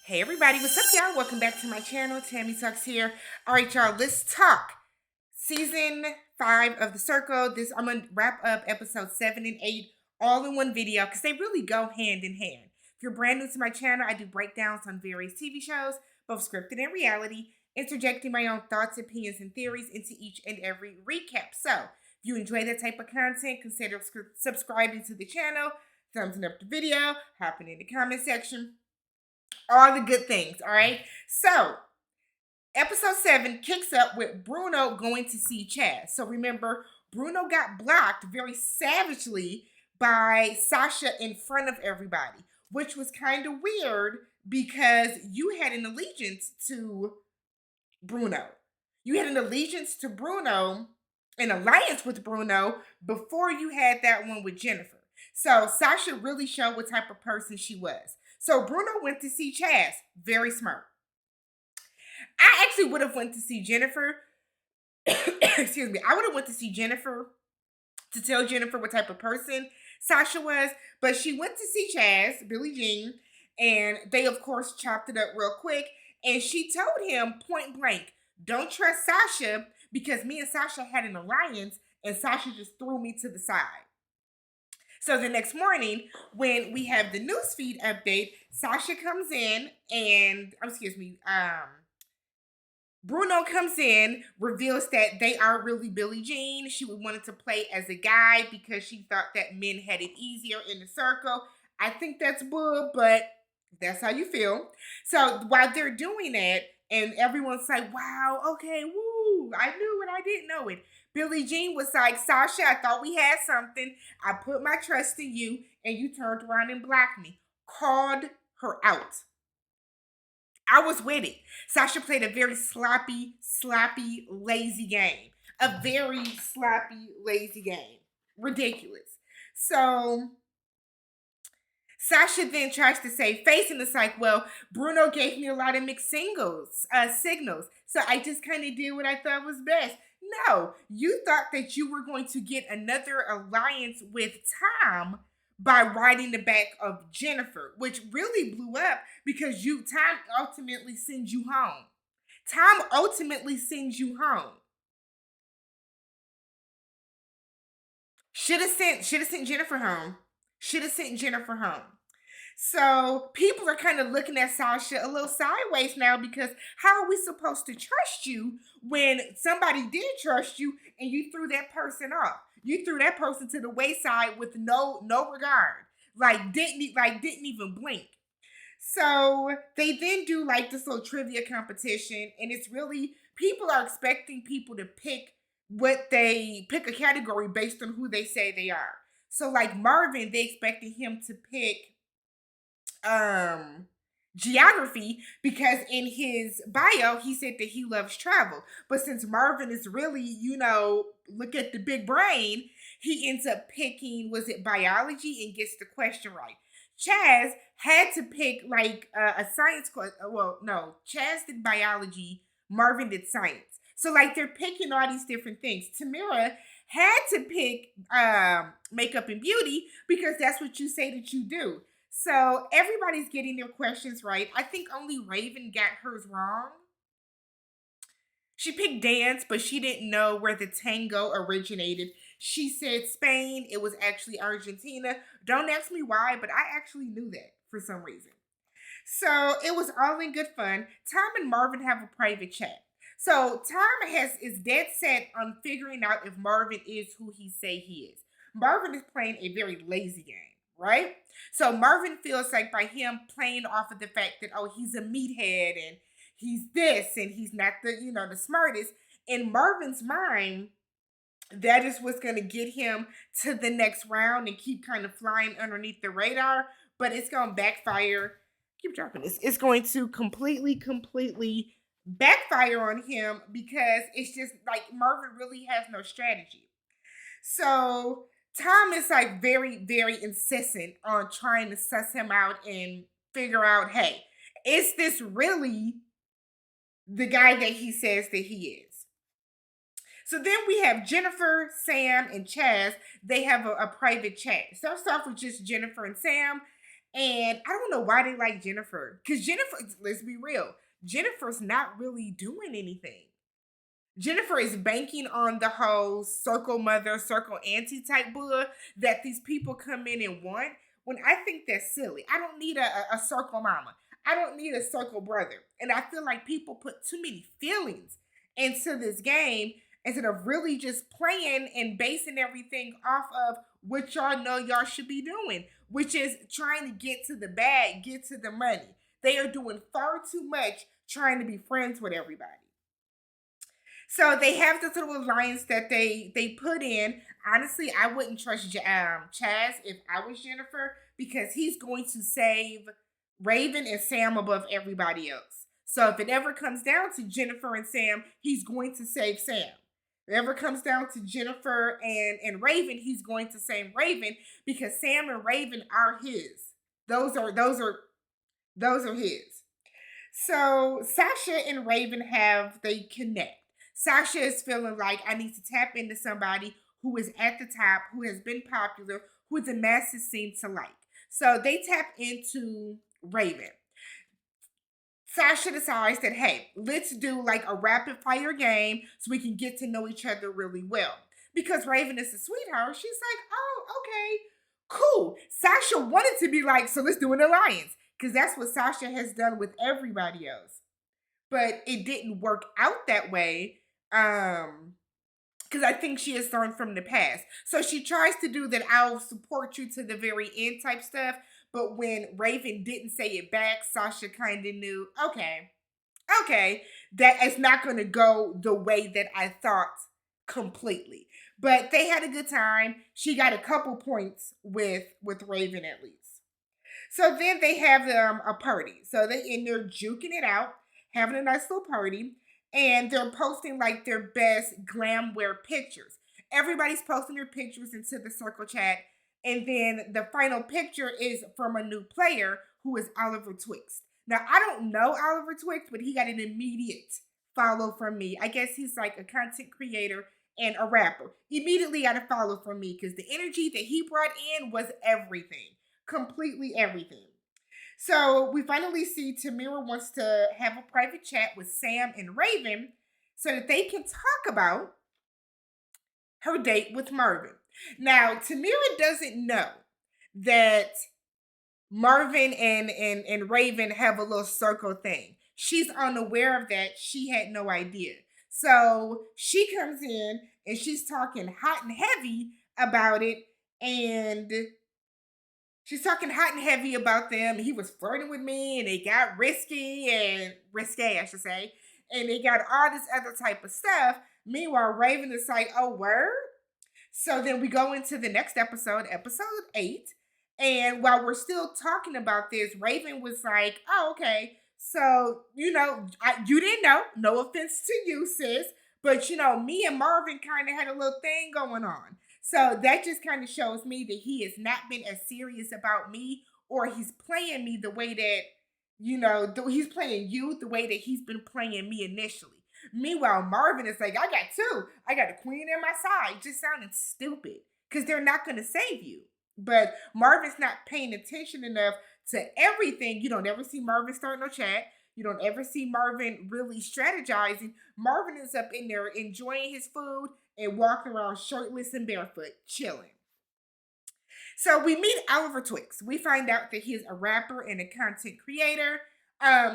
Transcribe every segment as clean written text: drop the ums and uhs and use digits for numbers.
Hey everybody, what's up y'all? Welcome back to my channel. Tammy Talks here. Alright y'all, let's talk. Season 5 of The Circle. I'm going to wrap up episode 7 and 8 all in one video because they really go hand in hand. If you're brand new to my channel, I do breakdowns on various TV shows, both scripted and reality, interjecting my own thoughts, opinions, and theories into each and every recap. So, if you enjoy that type of content, consider subscribing to the channel, thumbs up the video, hopping in the comment section. All the good things, all right? So, episode 7 kicks up with Bruno going to see Chaz. So, remember, Bruno got blocked very savagely by Sasha in front of everybody, which was kind of weird because you had an allegiance to Bruno. You had an allegiance to Bruno, an alliance with Bruno, before you had that one with Jennifer. So, Sasha really showed what type of person she was. So Bruno went to see Chaz. Very smart. I actually would have went to see Jennifer. Excuse me. I would have went to see Jennifer to tell Jennifer what type of person Sasha was. But she went to see Chaz, Billie Jean, and they, of course, chopped it up real quick. And she told him point blank, don't trust Sasha because me and Sasha had an alliance and Sasha just threw me to the side. So the next morning, when we have the newsfeed update, Sasha comes in and, Bruno comes in, reveals that they are really Billie Jean. She wanted to play as a guy because she thought that men had it easier in the circle. I think that's bull, but that's how you feel. So while they're doing that, and everyone's like, wow, okay, woo, I knew it, I didn't know it. Billie Jean was like, Sasha, I thought we had something. I put my trust in you, and you turned around and blocked me. Called her out. I was with it. Sasha played a very sloppy, lazy game. A very sloppy, lazy game. Ridiculous. So Sasha then tries to save face, and it's like, well, Bruno gave me a lot of mixed signals. So I just kind of did what I thought was best. No, you thought that you were going to get another alliance with Tom by riding the back of Jennifer, which really blew up because Tom ultimately sends you home. Tom ultimately sends you home. Should have sent Jennifer home. Should have sent Jennifer home. So people are kind of looking at Sasha a little sideways now because how are we supposed to trust you when somebody did trust you and you threw that person off? You threw that person to the wayside with no regard, didn't even blink. So they then do like this little trivia competition, and it's really people are expecting people to pick a category based on who they say they are. So like Marvin, they expected him to pick geography because in his bio he said that he loves travel, but since Marvin is really look at the big brain, he ends up picking biology and gets the question right. Chaz had to pick a science question. Well, no, Chaz did biology, Marvin did science. So they're picking all these different things. Tamira had to pick makeup and beauty because that's what you say that you do. So everybody's getting their questions right. I think only Raven got hers wrong. She picked dance, but she didn't know where the tango originated. She said Spain. It was actually Argentina. Don't ask me why, but I actually knew that for some reason. So it was all in good fun. Tom and Marvin have a private chat. So Tom is dead set on figuring out if Marvin is who he say he is. Marvin is playing a very lazy game. Right? So Marvin feels like by him playing off of the fact that, oh, he's a meathead and he's this and he's not the smartest. In Marvin's mind, that is what's going to get him to the next round and keep kind of flying underneath the radar. But it's going to backfire. Keep dropping this. It's going to completely backfire on him because it's just like Marvin really has no strategy. So Tom is very, very insistent on trying to suss him out and figure out, hey, is this really the guy that he says that he is? So then we have Jennifer, Sam, and Chaz. They have a private chat. It starts off with just Jennifer and Sam. And I don't know why they like Jennifer. Because Jennifer, let's be real, Jennifer's not really doing anything. Jennifer is banking on the whole circle mother, circle auntie type bull that these people come in and want. When I think that's silly. I don't need a circle mama. I don't need a circle brother. And I feel like people put too many feelings into this game instead of really just playing and basing everything off of what y'all know y'all should be doing, which is trying to get to the bag, get to the money. They are doing far too much trying to be friends with everybody. So they have this little alliance that they put in. Honestly, I wouldn't trust Chaz if I was Jennifer because he's going to save Raven and Sam above everybody else. So if it ever comes down to Jennifer and Sam, he's going to save Sam. If it ever comes down to Jennifer and Raven, he's going to save Raven because Sam and Raven are his. Those are his. So Sasha and Raven they connect. Sasha is feeling like I need to tap into somebody who is at the top, who has been popular, who the masses seem to like. So they tap into Raven. Sasha decides that, hey, let's do like a rapid fire game so we can get to know each other really well. Because Raven is a sweetheart, she's like, oh, okay, cool. Sasha wanted to be like, so let's do an alliance. Because that's what Sasha has done with everybody else. But it didn't work out that way. Because I think she has learned from the past. So she tries to do that I'll support you to the very end type stuff. But when Raven didn't say it back, Sasha kind of knew, okay, that it's not going to go the way that I thought completely. But they had a good time. She got a couple points with Raven at least. So then they have a party. So they're juking it out, having a nice little party. And they're posting like their best glamwear pictures. Everybody's posting their pictures into the circle chat. And then the final picture is from a new player who is Oliver Twixt. Now, I don't know Oliver Twixt, but he got an immediate follow from me. I guess he's like a content creator and a rapper. Immediately got a follow from me because the energy that he brought in was everything. Completely everything. So we finally see Tamira wants to have a private chat with Sam and Raven so that they can talk about her date with Marvin. Now, Tamira doesn't know that Marvin and Raven have a little circle thing. She's unaware of that. She had no idea. So she comes in and she's talking hot and heavy about it, and she's talking hot and heavy about them. He was flirting with me and they got risky I should say. And they got all this other type of stuff. Meanwhile, Raven is like, oh, word? So then we go into the next episode, episode 8. And while we're still talking about this, Raven was like, oh, okay. So, you didn't know. No offense to you, sis. But, me and Marvin kind of had a little thing going on. So that just kind of shows me that he has not been as serious about me, or he's playing me the way that, he's playing you the way that he's been playing me initially. Meanwhile, Marvin is like, I got two. I got a queen in my side. Just sounding stupid because they're not going to save you. But Marvin's not paying attention enough to everything. You don't ever see Marvin starting no chat. You don't ever see Marvin really strategizing. Marvin is up in there enjoying his food and walking around shirtless and barefoot, chilling. So we meet Oliver Twixt. We find out that he's a rapper and a content creator.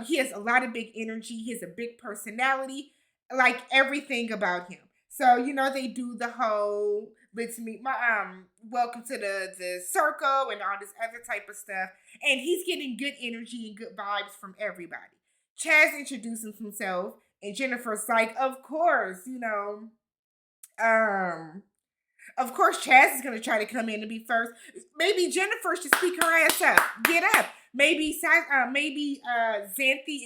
He has a lot of big energy. He has a big personality, like everything about him. So, they do the whole, let's meet my, welcome to the circle and all this other type of stuff. And he's getting good energy and good vibes from everybody. Chaz introduces himself and Jennifer's like, of course, of course, Chaz is going to try to come in and be first. Maybe Jennifer should speak her ass up. Get up. Maybe Xanthi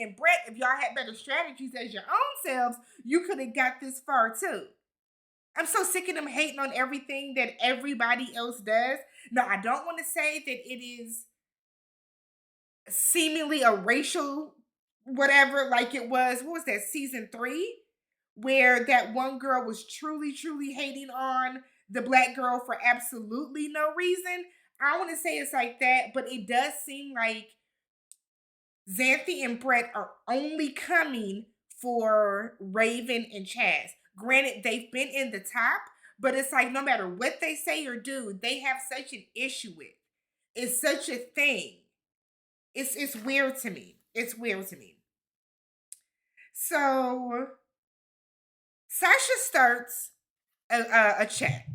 and Brett, if y'all had better strategies as your own selves, you could have got this far too. I'm so sick of them hating on everything that everybody else does. Now, I don't want to say that it is seemingly a racial whatever, like it was, what was that, season 3? Where that one girl was truly, truly hating on the black girl for absolutely no reason. I don't want to say it's like that, but it does seem like Xanthi and Brett are only coming for Raven and Chaz. Granted, they've been in the top, but it's like no matter what they say or do, they have such an issue with. It's such a thing. It's weird to me. It's weird to me. So Sasha starts a chat,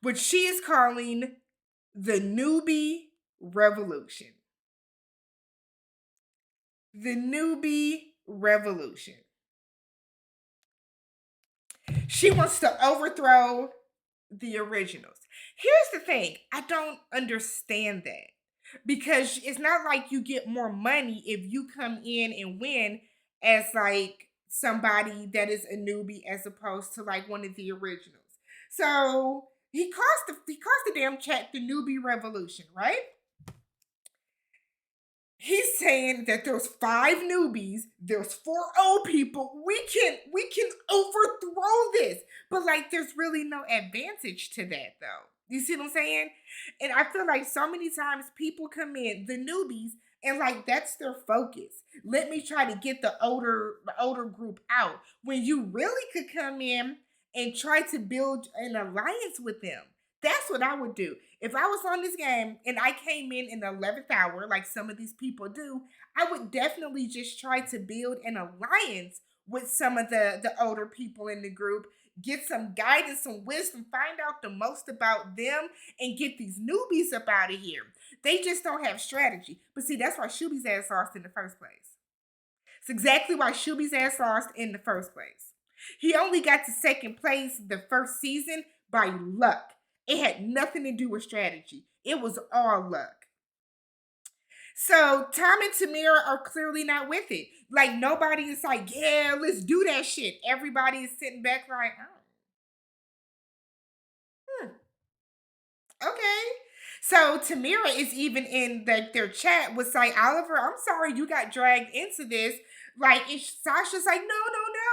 which she is calling the newbie revolution. The newbie revolution. She wants to overthrow the originals. Here's the thing, I don't understand that. Because it's not like you get more money if you come in and win as like somebody that is a newbie as opposed to like one of the originals. So he calls the damn chat the newbie revolution, right? He's saying that there's 5 newbies, there's 4 old people. We can overthrow this. But like there's really no advantage to that though. You see what I'm saying? And I feel like so many times people come in, the newbies, and like that's their focus. Let me try to get the older group out. When you really could come in and try to build an alliance with them. That's what I would do. If I was on this game and I came in the 11th hour, like some of these people do, I would definitely just try to build an alliance with some of the older people in the group, get some guidance, some wisdom, find out the most about them, and get these newbies up out of here. They just don't have strategy. But see, that's why Shuby's ass lost in the first place. It's exactly why Shuby's ass lost in the first place. He only got to second place the first season by luck. It had nothing to do with strategy. It was all luck. So Tom and Tamira are clearly not with it. Like nobody is like, yeah, let's do that shit. Everybody is sitting back like, oh. Okay. So Tamira is even in their chat was like, Oliver, I'm sorry you got dragged into this. Like, Sasha's like, no,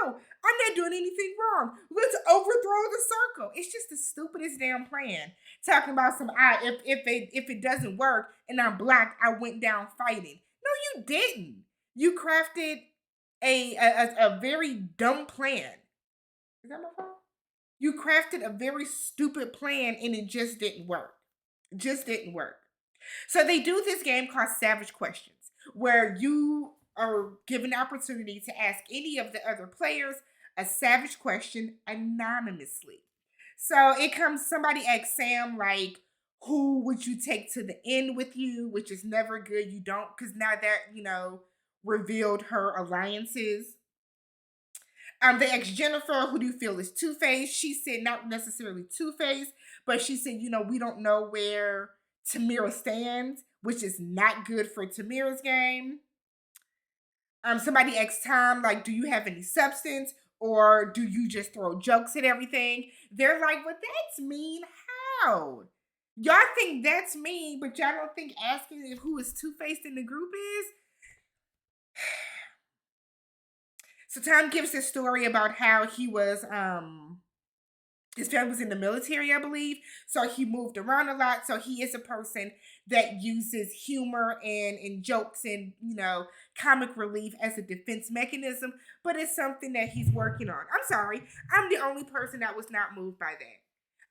I'm not doing anything wrong. Let's overthrow the circle. It's just the stupidest damn plan. Talking about some, if it doesn't work and I'm black, I went down fighting. No, you didn't. You crafted a very dumb plan. Is that my phone? You crafted a very stupid plan and it just didn't work. Just didn't work. So they do this game called Savage Questions, where you are given the opportunity to ask any of the other players a savage question anonymously. So it comes, somebody asks Sam, like, who would you take to the end with you? Which is never good. You don't, because now that, revealed her alliances. They asked Jennifer, who do you feel is Two-Face? She said not necessarily Two-Face, but she said, we don't know where Tamira stands, which is not good for Tamira's game. Somebody asked Tom, like, do you have any substance? Or do you just throw jokes at everything? They're like, well, that's mean. How? Y'all think that's mean, but y'all don't think asking who is Two-Faced in the group is? So Tom gives this story about how he was, his family was in the military, I believe. So he moved around a lot. So he is a person that uses humor and jokes and, comic relief as a defense mechanism. But it's something that he's working on. I'm sorry. I'm the only person that was not moved by that.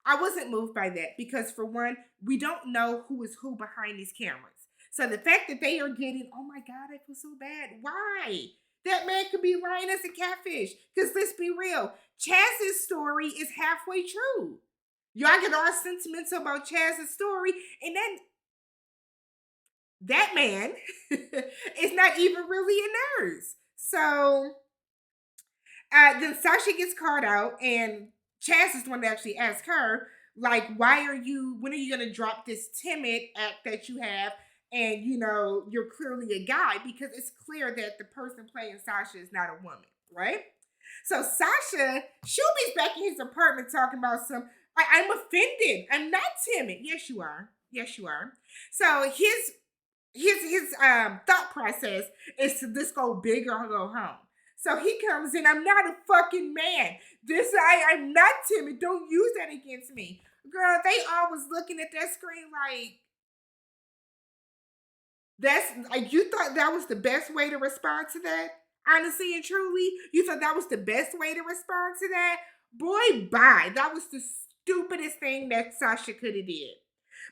I wasn't moved by that because, for one, we don't know who is who behind these cameras. So the fact that they are getting, oh my God, I feel so bad. Why? That man could be lying as a catfish. Because let's be real, Chaz's story is halfway true. Y'all get all sentimental about Chaz's story, and then that man is not even really a nurse. So then Sasha gets called out, and Chaz is the one that actually asks her, like, when are you going to drop this timid act that you have? And, you're clearly a guy, because it's clear that the person playing Sasha is not a woman, right? So Sasha, she'll be back in his apartment talking about I'm offended. I'm not timid. Yes, you are. Yes, you are. So his thought process is to just go big or go home. So he comes in, I'm not a fucking man. I'm not timid. Don't use that against me. Girl, they all was looking at that screen like, That's like, you thought that was the best way to respond to that? Honestly and truly, you thought that was the best way to respond to that? Boy, bye. That was the stupidest thing that Sasha could have did.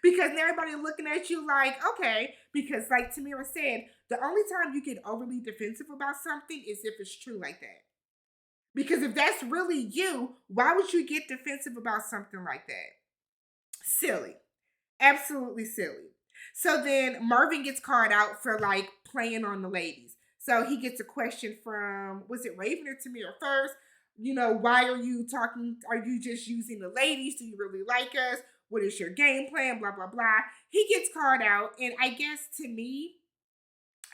Because everybody looking at you like, okay, because like Tamira said, the only time you get overly defensive about something is if it's true like that. Because if that's really you, why would you get defensive about something like that? Silly. Absolutely silly. So then Marvin gets called out for like playing on the ladies. So he gets a question from, was it Raven or Tamira first? You know, why are you talking? Are you just using the ladies? Do you really like us? What is your game plan? Blah, blah, blah. He gets called out. And I guess to me,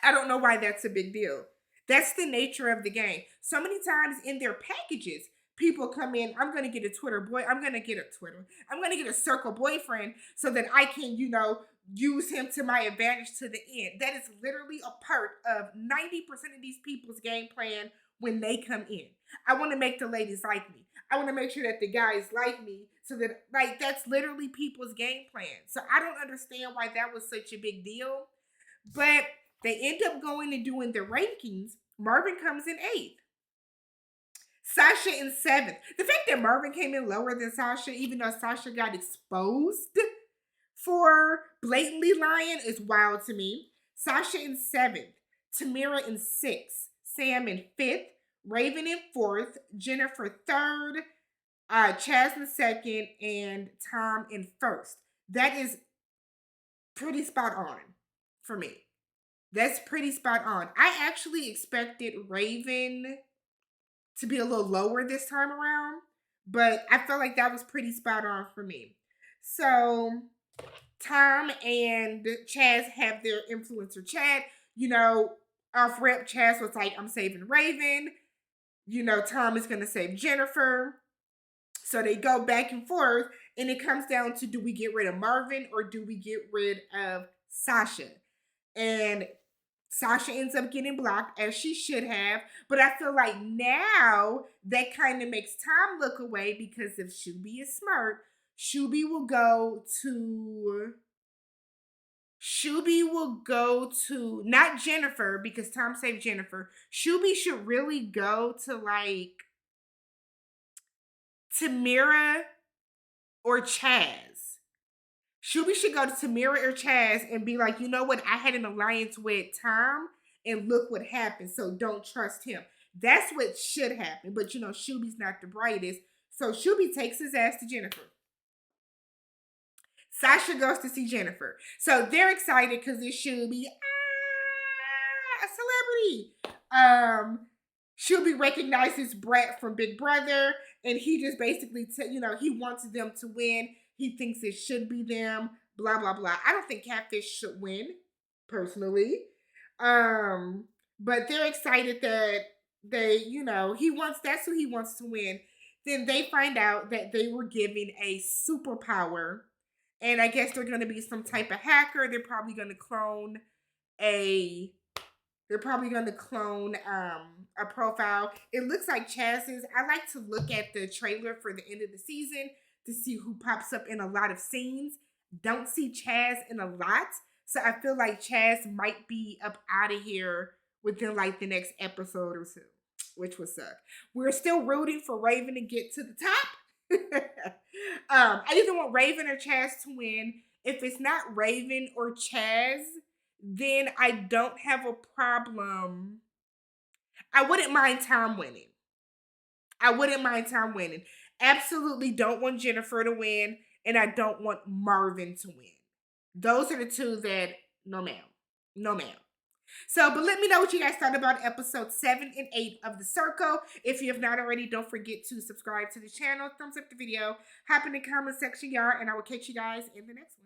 I don't know why that's a big deal. That's the nature of the game. So many times in their packages, people come in, I'm going to get a Twitter boy. I'm going to get a Twitter. I'm going to get a circle boyfriend so that I can, you know, use him to my advantage to the end. That is literally a part of 90% of these people's game plan when they come in. I want to make the ladies like me. I want to make sure that the guys like me so that, like, that's literally people's game plan. So I don't understand why that was such a big deal. But they end up going and doing the rankings. Marvin comes in 8th. Sasha in 7th. The fact that Marvin came in lower than Sasha, even though Sasha got exposed for blatantly lying, is wild to me. Sasha in 7th. Tamira in 6th. Sam in 5th. Raven in 4th. Jennifer 3rd. Chaz in 2nd. And Tom in 1st. That is pretty spot on for me. That's pretty spot on. I actually expected Raven to be a little lower this time around, but I felt like that was pretty spot on for me. So Tom and Chaz have their influencer chat. You know, off rep, Chaz was like, I'm saving Raven. You know, Tom is going to save Jennifer. So they go back and forth, and it comes down to, do we get rid of Marvin or do we get rid of Sasha? And Sasha ends up getting blocked, as she should have. But I feel like now that kind of makes Tom look away, because if Shuby is smart, Shuby will go to not Jennifer, because Tom saved Jennifer. Shuby should really go to like Tamira or Chaz. Shuby should go to Tamira or Chaz and be like, you know what? I had an alliance with Tom, and look what happened. So don't trust him. That's what should happen. But you know, Shuby's not the brightest. So Shuby takes his ass to Jennifer. Sasha goes to see Jennifer. So they're excited because it's Shuby. A celebrity. Shuby recognizes Brett from Big Brother, and he just basically, he wants them to win. He thinks it should be them, blah, blah, blah. I don't think Catfish should win, personally. But they're excited that that's who he wants to win. Then they find out that they were given a superpower, and I guess they're going to be some type of hacker. They're probably going to clone a profile. It looks like Chaz's. I like to look at the trailer for the end of the season to see who pops up in a lot of scenes. Don't see Chaz in a lot. So I feel like Chaz might be up out of here within like the next episode or two, which would suck. We're still rooting for Raven to get to the top. I either want Raven or Chaz to win. If it's not Raven or Chaz, then I don't have a problem. I wouldn't mind Tom winning. Absolutely don't want Jennifer to win, and I don't want Marvin to win. Those are the two that, no ma'am. No ma'am. So, but let me know what you guys thought about episode 7 and 8 of The Circle. If you have not already, don't forget to subscribe to the channel, thumbs up the video, hop in the comment section, y'all, and I will catch you guys in the next one.